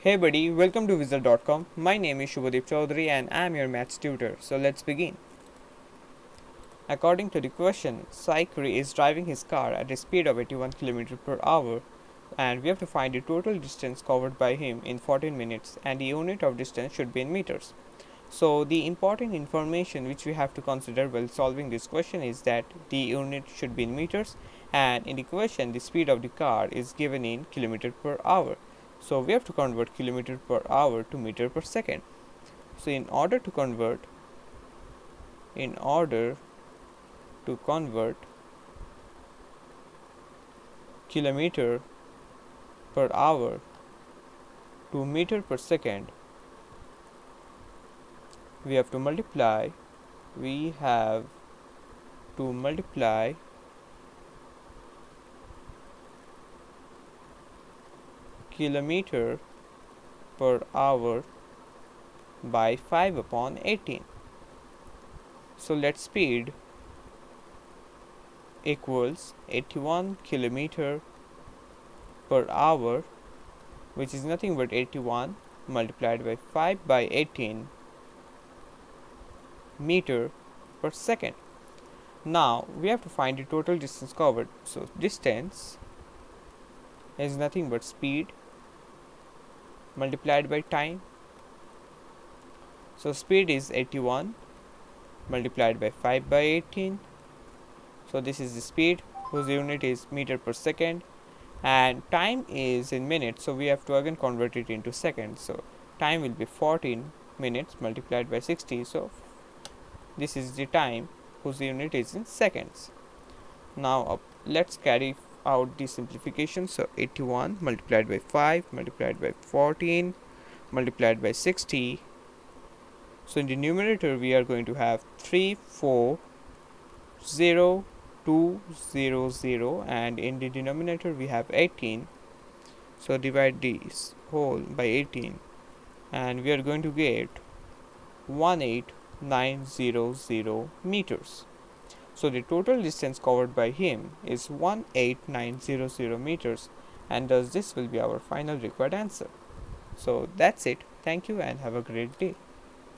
Hey buddy, welcome to Wizard.com. My name is Shubhadeep Chaudhary and I am your maths tutor. So let's begin. According to the question, Saikri is driving his car at a speed of 81 km per hour and we have to find the total distance covered by him in 14 minutes and the unit of distance should be in meters. So the important information which we have to consider while solving this question is that the unit should be in meters and in the question the speed of the car is given in kilometer per hour. So we have to convert kilometer per hour to meter per second. So in order to convert kilometer per hour to meter per second, we have to multiply kilometer per hour by 5 upon 18. So let speed equals 81 kilometer per hour, which is nothing but 81 multiplied by 5 by 18 meter per second. Now we have to find the total distance covered. So distance is nothing but speed multiplied by time. So speed is 81 multiplied by 5 by 18. So this is the speed whose unit is meter per second, and time is in minutes, so we have to again convert it into seconds. So time will be 14 minutes multiplied by 60. So this is the time whose unit is in seconds. Now let's carry out the simplification. So 81 multiplied by 5 multiplied by 14 multiplied by 60. So in the numerator we are going to have 340,200 and in the denominator we have 18. So divide this whole by 18 and we are going to get 18900 meters. So the total distance covered by him is 18900 meters, and thus this will be our final required answer. So that's it. Thank you and have a great day.